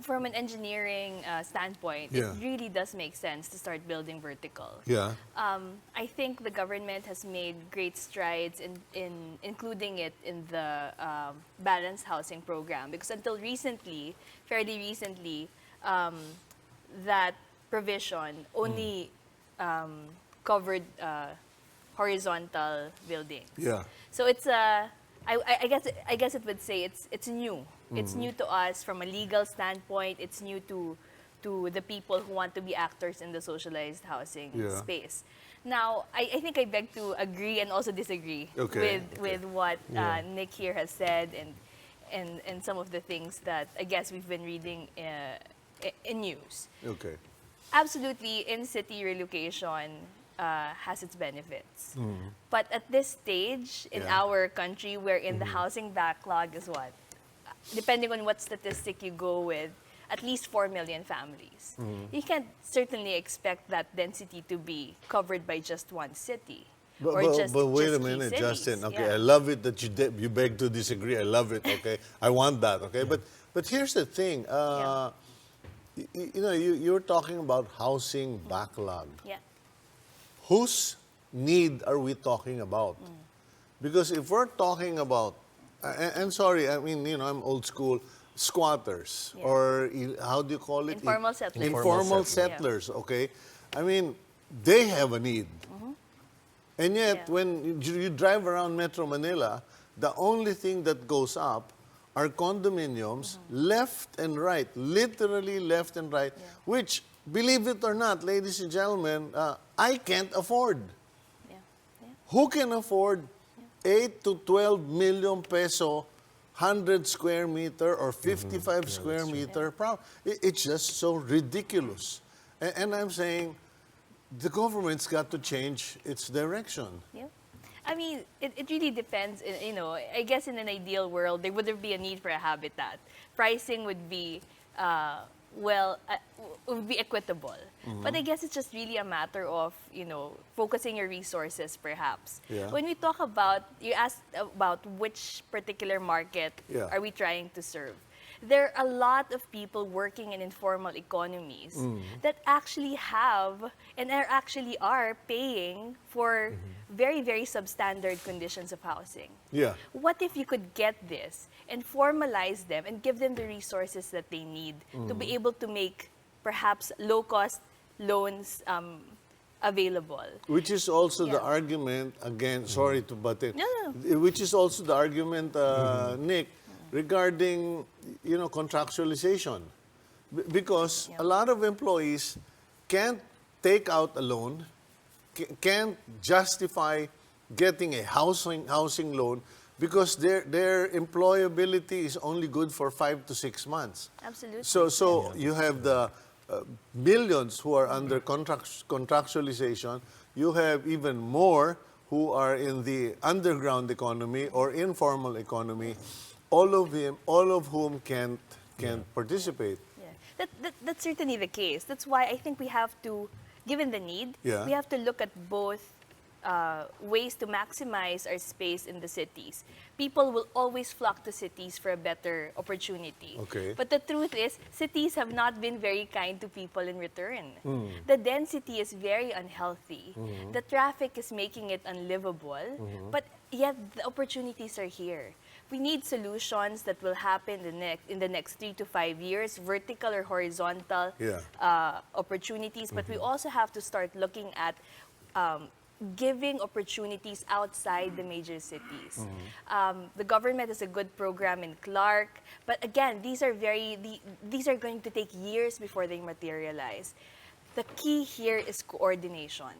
from an engineering standpoint, it Yeah. really does make sense to start building vertical. Yeah. I think the government has made great strides in including it in the balanced housing program, because until recently, fairly recently, that provision only covered horizontal buildings. Yeah. So it's I guess it would say it's new. It's new to us from a legal standpoint. It's new to the people who want to be actors in the socialized housing Yeah. space. Now, I think I beg to agree and also disagree Okay, with what Yeah. Nick here has said, and some of the things that I guess we've been reading in news. Okay. Absolutely, in-city relocation has its benefits. But at this stage in Yeah. our country, wherein the housing backlog is what? Depending on what statistic you go with, at least 4 million families. You can't certainly expect that density to be covered by just one city. Or But wait just a key minute, cities. Justin. Okay, Yeah. I love it that you beg to disagree. I love it. Okay, I want that. Okay, but here's the thing. Yeah. You're talking about housing backlog. Yeah. Whose need are we talking about? Because if we're talking about, and sorry, I mean, I'm old school, squatters, Yeah. or how do you call it? Informal settlers. Informal settlers. settlers, okay? I mean, they have a need. And yet, Yeah. when you drive around Metro Manila, the only thing that goes up are condominiums left and right, literally left and right, which, believe it or not, ladies and gentlemen, I can't afford. Yeah. Yeah. Who can afford 8 to 12 million peso, 100 square meter or 55 square meter? It's just so ridiculous. And I'm saying the government's got to change its direction. Yeah. I mean, it really depends. I guess in an ideal world, there would be a need for a habitat. Pricing would be, would be equitable. But I guess it's just really a matter of, focusing your resources, perhaps. Yeah. When we talk about, you asked about which particular market Yeah. are we trying to serve. There are a lot of people working in informal economies that actually have and are paying for very, very substandard conditions of housing. Yeah. What if you could get this and formalize them and give them the resources that they need to be able to make perhaps low-cost loans available? Which is also the Yeah. argument, again, sorry to butt in, No. which is also the argument, Nick, regarding, contractualization. Because a lot of employees can't take out a loan, can't justify getting a housing loan because their employability is only good for 5 to 6 months. Absolutely. So you have the millions who are under contractualization. You have even more who are in the underground economy or informal economy. All of whom can't participate. Yeah. That's certainly the case. That's why I think we have to, given the need, Yeah. we have to look at both ways to maximize our space in the cities. People will always flock to cities for a better opportunity. Okay. But the truth is, cities have not been very kind to people in return. The density is very unhealthy. The traffic is making it unlivable. But yet, the opportunities are here. We need solutions that will happen in the next 3 to 5 years, vertical or horizontal opportunities. But we also have to start looking at giving opportunities outside the major cities. The government has a good program in Clark, but again, these are going to take years before they materialize. The key here is coordination.